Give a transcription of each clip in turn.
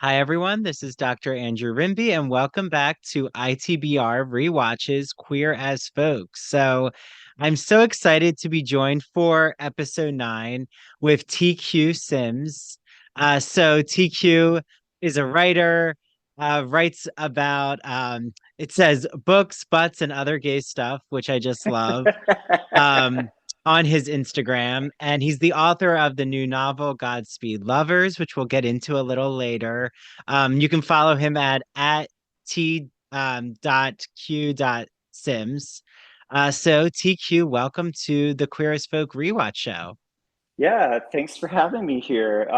Hi, everyone. This is Dr. Andrew Rimby, and welcome back to ITBR Rewatches Queer as Folks. I'm so excited to be joined for episode 9 with TQ Sims. TQ is a writer, writes about, it says books, butts, and other gay stuff, which I just love. Um, on his Instagram, and he's the author of the new novel Godspeed Lovers, which we'll get into a little later. You can follow him at t dot q dot sims. So TQ, welcome to the Queer as Folk rewatch show. Yeah, thanks for having me here.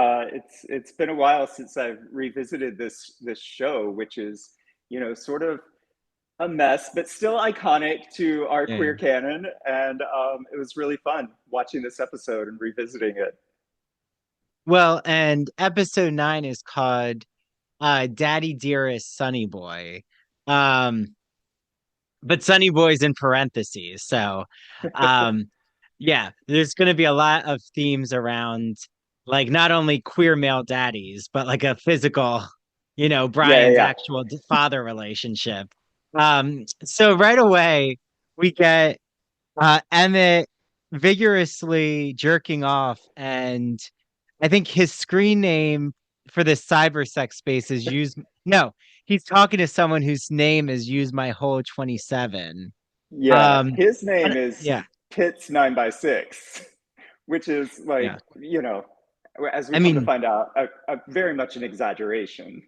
It's been a while since I've revisited this show, which is, sort of a mess, but still iconic to our Yeah. queer canon. And it was really fun watching this episode and revisiting it. Well, and episode 9 is called Daddy Dearest Sonny Boy. Um, but Sonny Boy's in parentheses. Um, yeah, there's going to be a lot of themes around like not only queer male daddies, but like a physical, Yeah, yeah, Brian's yeah. actual father relationship. So right away we get Emmett vigorously jerking off, and I think his screen name for this cyber sex space is use. No, he's talking to someone whose name is use my whole 27. Yeah, Um, his name is yeah, Pitts 9 by 6, which is like, yeah. as we I come to mean, find out, a very much an exaggeration.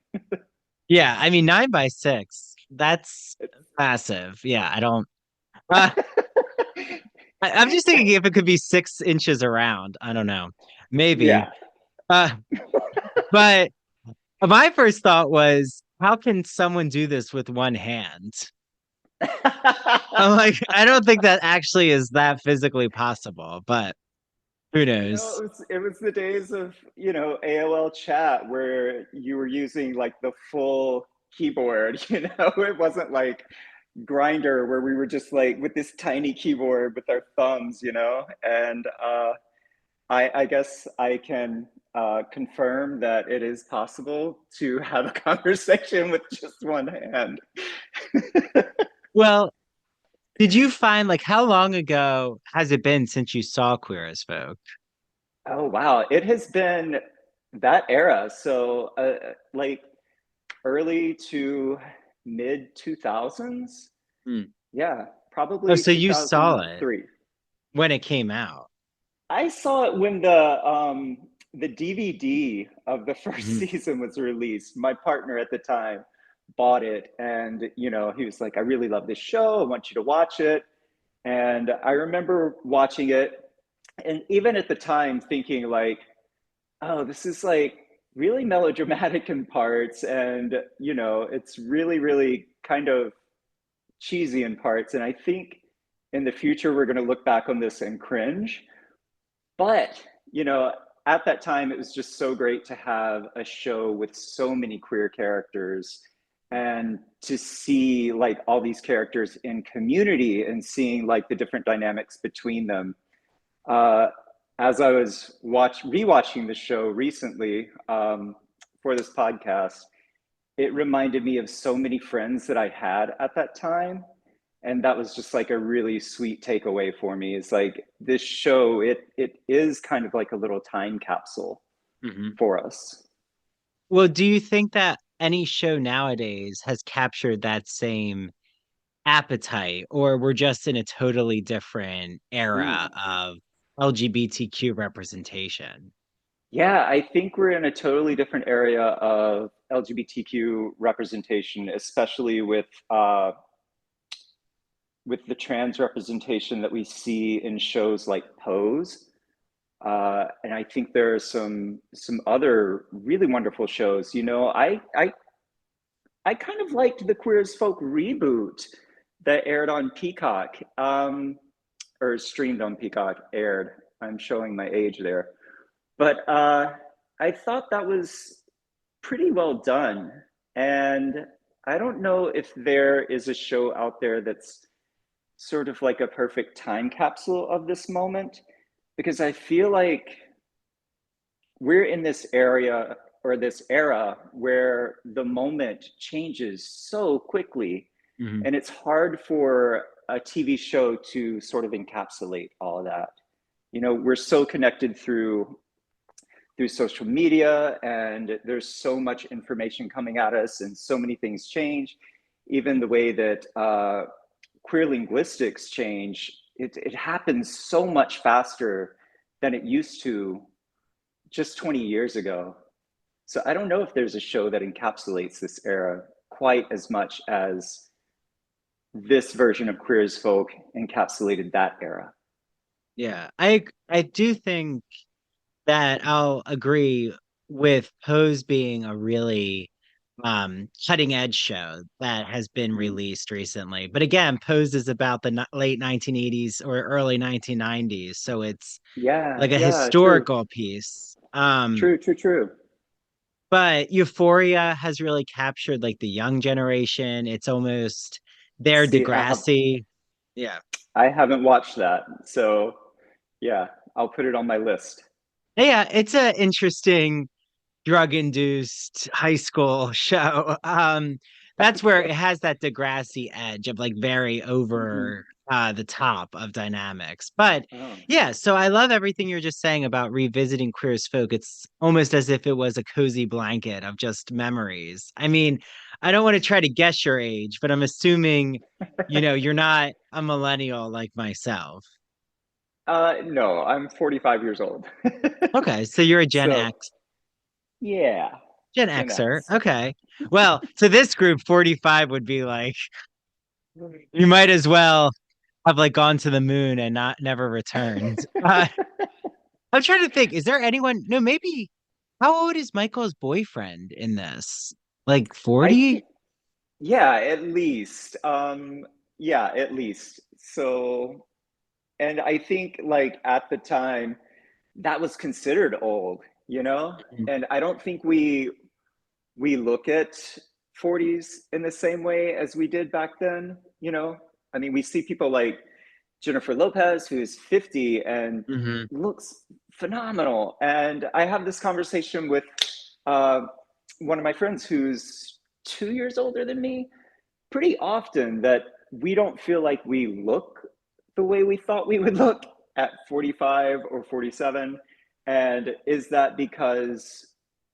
yeah. I mean, 9 by 6. That's massive. Yeah, I don't. Uh, I'm just thinking if it could be 6 inches around. I don't know. Maybe. Yeah. Uh, but my first thought was, how can someone do this with one hand? I'm like, I don't think that actually is that physically possible, but who knows? It was the days of, AOL chat where you were using like the full keyboard, it wasn't like Grinder where we were just like with this tiny keyboard with our thumbs, and I guess I can confirm that it is possible to have a conversation with just one hand. Well, did you find like how long ago has it been since you saw Queer as Folk? Oh wow, it has been that era. So like early to mid 2000s. Hmm. Yeah, Oh, probably so you saw it 2003. when it came out. I saw it when the DVD of the first Mhm. season was released. My partner at the time bought it, and he was like, I really love this show, I want you to watch it. And I remember watching it, and even at the time thinking like, oh, this is like really melodramatic in parts, and it's really, really kind of cheesy in parts. And I think in the future we're going to look back on this and cringe. But, at that time it was just so great to have a show with so many queer characters and to see like all these characters in community and seeing like the different dynamics between them. Uh, as I was rewatching the show recently for this podcast, it reminded me of so many friends that I had at that time. And that was just like a really sweet takeaway for me. It's like this show, it is kind of like a little time capsule Mhm. for us. Well, do you think that any show nowadays has captured that same appetite, or we're just in a totally different era Ooh. of LGBTQ representation? Yeah, I think we're in a totally different area of LGBTQ representation, especially with the trans representation that we see in shows like Pose. And I think there are some other really wonderful shows. I kind of liked the Queer as Folk reboot that aired on Peacock, or streamed on Peacock. Aired. I'm showing my age there, but I thought that was pretty well done. And I don't know if there is a show out there that's sort of like a perfect time capsule of this moment, because I feel like we're in this area or this era where the moment changes so quickly, Mhm. and it's hard for a TV show to sort of encapsulate all of that. You know, we're so connected through social media, and there's so much information coming at us, and so many things change. Even the way that queer linguistics change, it happens so much faster than it used to just 20 years ago. So I don't know if there's a show that encapsulates this era quite as much as this version of Queer as Folk encapsulated that era. Yeah, I do think that I'll agree with Pose being a really cutting edge show that has been Mm-hmm. released recently. But again, Pose is about the late 1980s or early 1990s, so it's Yeah, like a yeah, true, historical piece. true. But Euphoria has really captured like the young generation. It's almost their See, Degrassi. Yeah. I haven't watched that, so yeah, I'll put it on my list. Yeah, it's an interesting drug-induced high school show. That's where it has that Degrassi edge of like very Mm-hmm. over the top of dynamics. But Oh, yeah, so I love everything you're just saying about revisiting Queer as Folk. It's almost as if it was a cozy blanket of just memories. I mean, I don't want to try to guess your age, but I'm assuming, you're not a millennial like myself. no, I'm 45 years old. Okay, so you're a Gen So X. yeah, Gen Gen Xer. X. Okay. Well, to this group, 45 would be like, you might as well have like gone to the moon and not never returned. I'm trying to think, is there anyone? No, maybe. How old is Michael's boyfriend in this? Like I 40? think, yeah, at least. Yeah, at least. So, and I think like at the time that was considered old, you know? And I don't think we look at 40s in the same way as we did back then, you know? I mean, we see people like Jennifer Lopez, who's 50 and Mm-hmm. looks phenomenal. And I have this conversation with uh, one of my friends who's 2 years older than me pretty often, that we don't feel like we look the way we thought we would look at 45 or 47. And is that because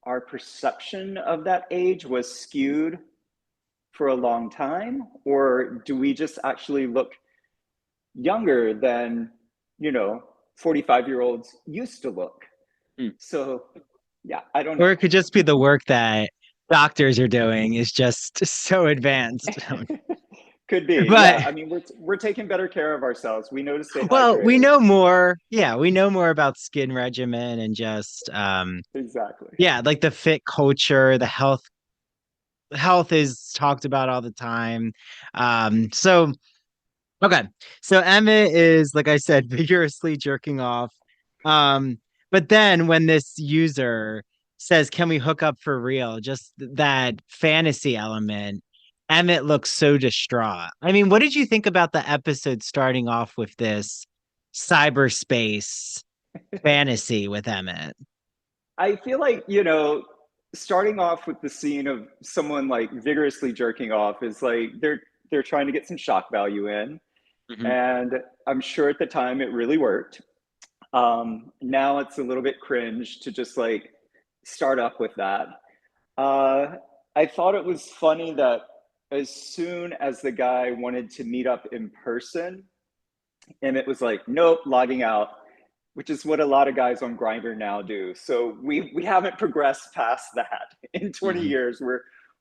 our perception of that age was skewed for a long time? Or do we just actually look younger than, you know, 45-year-olds used to look? So, yeah, I don't Or know. it could just be the work that doctors are doing is just so advanced. Could be. Yeah, But I mean, we're taking better care of ourselves. We know to stay well, we hydrated. know more. Yeah, we know more about skin regimen and just Exactly. yeah, like the fit culture, the health is talked about all the time. So okay. So Emmett is, like I said, vigorously jerking off. Um, but then when this user says, "Can we hook up for real?" Just that fantasy element, Emmett looks so distraught. I mean, what did you think about the episode starting off with this cyberspace fantasy with Emmett? I feel like, you know, starting off with the scene of someone like vigorously jerking off is like they're trying to get some shock value in. Mhm. And I'm sure at the time it really worked. Now it's a little bit cringe to just like start up with that. Uh, I thought it was funny that as soon as the guy wanted to meet up in person, and it was like, nope, logging out, which is what a lot of guys on Grindr now do. So we haven't progressed past that. In 20 Mhm. years,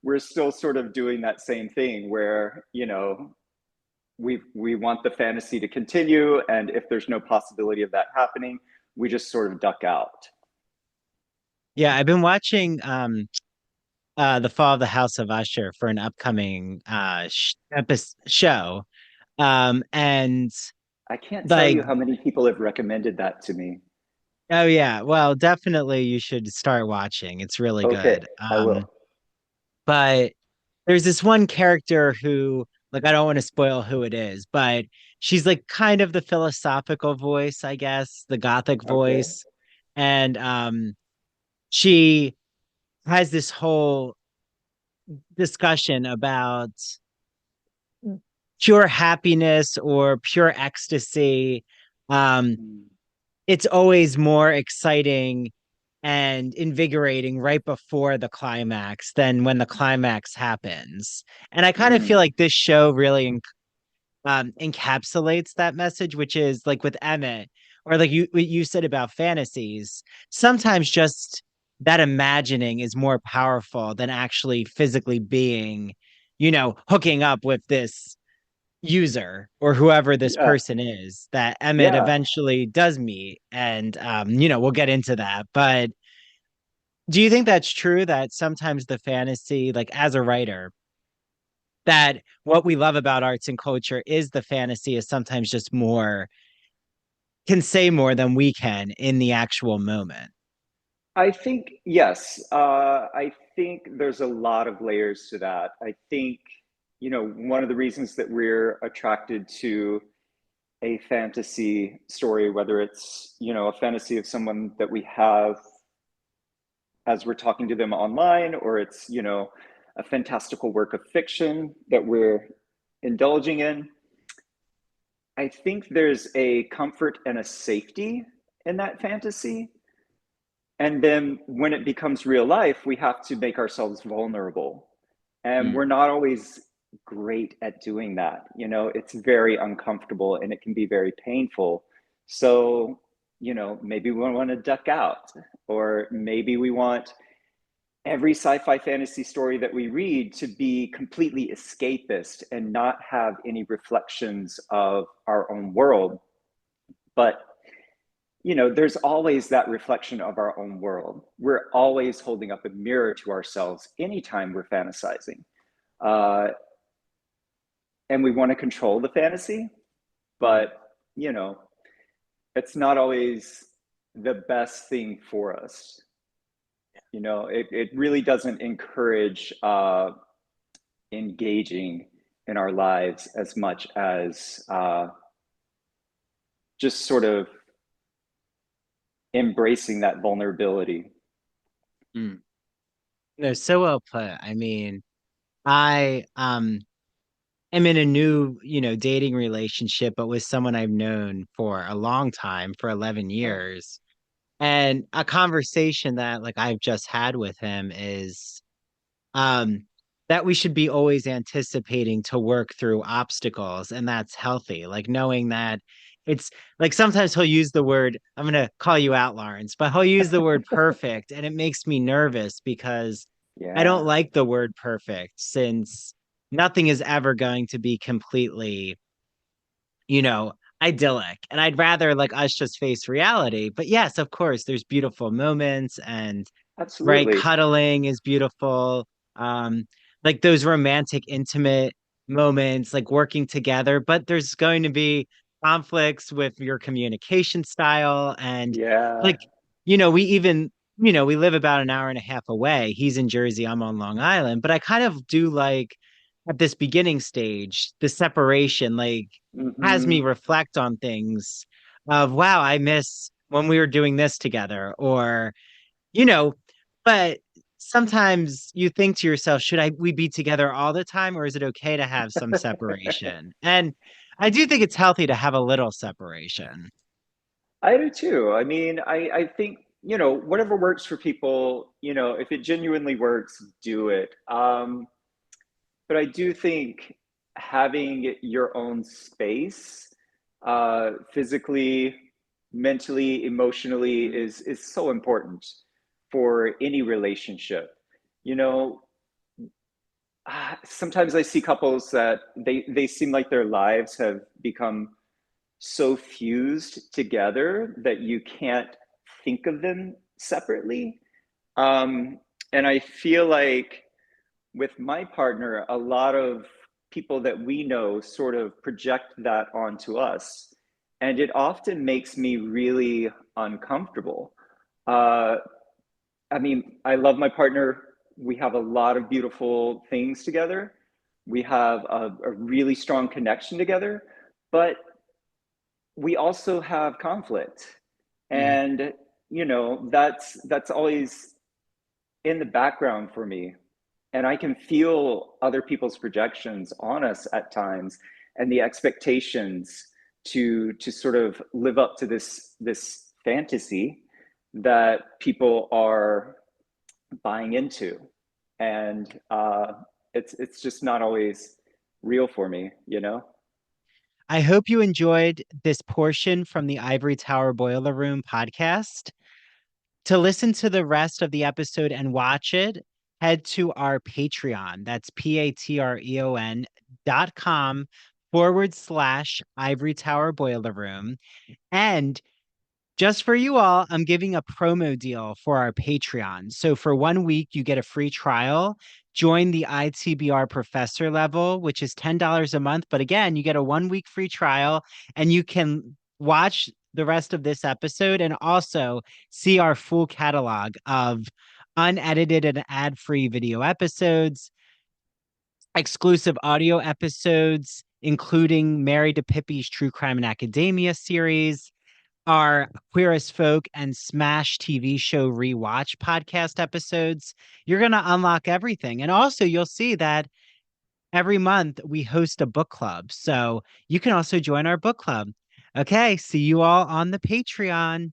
we're still sort of doing that same thing where, you know, we want the fantasy to continue, and if there's no possibility of that happening, we just sort of duck out. Yeah, I've been watching The Fall of the House of Usher for an upcoming show. And I can't tell like, you how many people have recommended that to me. oh yeah, well, definitely you should start watching. It's really Okay, good. I will. But there's this one character who, like, I don't want to spoil who it is, but she's like kind of the philosophical voice, I guess, the gothic Okay. voice. And she has this whole discussion about pure happiness or pure ecstasy. Um, Mm. it's always more exciting and invigorating right before the climax than when the climax happens. And I kind of feel Mm. like this show really encapsulates that message, which is like with Emmett, or like you said about fantasies. Sometimes just that imagining is more powerful than actually physically being, hooking up with this user or whoever this Yeah. person is that Emmett Yeah. eventually does meet. And we'll get into that. But do you think that's true that sometimes the fantasy, like as a writer, that what we love about arts and culture is the fantasy is sometimes just more can say more than we can in the actual moment. I think, yes. I think there's a lot of layers to that. I think, one of the reasons that we're attracted to a fantasy story, whether it's, a fantasy of someone that we have as we're talking to them online, or it's, a fantastical work of fiction that we're indulging in. I think there's a comfort and a safety in that fantasy. And then when it becomes real life, we have to make ourselves vulnerable. And Mm. we're not always great at doing that. It's very uncomfortable and it can be very painful. So, maybe we want to duck out, or maybe we want every sci-fi fantasy story that we read to be completely escapist and not have any reflections of our own world. But there's always that reflection of our own world. We're always holding up a mirror to ourselves anytime we're fantasizing. Uh, and we want to control the fantasy, Mm. but, you know, it's not always the best thing for us. It really doesn't encourage engaging in our lives as much as just sort of embracing that vulnerability. Mm. No, so well put. I mean, I am in a new, dating relationship, but with someone I've known for a long time, for 11 Oh, years. And a conversation that like I've just had with him is um that we should be always anticipating to work through obstacles, and that's healthy, like knowing that it's like sometimes he'll use the word, I'm going to call you out, Lawrence, but he'll use the word perfect, and it makes me nervous because I don't yeah, like the word perfect, since nothing is ever going to be completely, you know, idyllic. And I'd rather like us just face reality. But yes, of course, there's beautiful moments, and right, absolutely. cuddling is beautiful. Um, like those romantic, intimate moments, like working together, but there's going to be conflicts with your communication style. And Yeah. like, we even, we live about an hour and a half away. He's in Jersey, I'm on Long Island, but I kind of do like at this beginning stage, the separation, like has me Hmm. reflect on things of, wow, I miss when we were doing this together, or, you know, but sometimes you think to yourself, should we be together all the time, or is it okay to have some separation? And I do think it's healthy to have a little separation. I do too. I mean, I think, whatever works for people, if it genuinely works, do it. But I do think having your own space, physically, mentally, emotionally, is so important for any relationship. You know, Sometimes I see couples that they seem like their lives have become so fused together that you can't think of them separately. Um, and I feel like with my partner, a lot of people that we know sort of project that onto us. And it often makes me really uncomfortable. Uh, I mean, I love my partner. We have a lot of beautiful things together. We have a really strong connection together, but we also have conflict. Mhm. And that's always in the background for me, and I can feel other people's projections on us at times, and the expectations to sort of live up to this fantasy that people are buying into, and it's just not always real for me, you know. I hope you enjoyed this portion from the Ivory Tower Boiler Room podcast. To listen to the rest of the episode and watch it, head to our Patreon. That's patreon.com/ Ivory Tower Boiler Room. And just for you all, I'm giving a promo deal for our Patreon. So for 1 week, you get a free trial. Join the ITBR professor level, which is $10 a month. But again, you get a 1 week free trial and you can watch the rest of this episode and also see our full catalog of unedited and ad-free video episodes, exclusive audio episodes, including Married to Pippi's True Crime and Academia series, our Queer as Folk and Smash TV show rewatch podcast episodes. You're going to unlock everything. And also, you'll see that every month we host a book club. So you can also join our book club. Okay, see you all on the Patreon.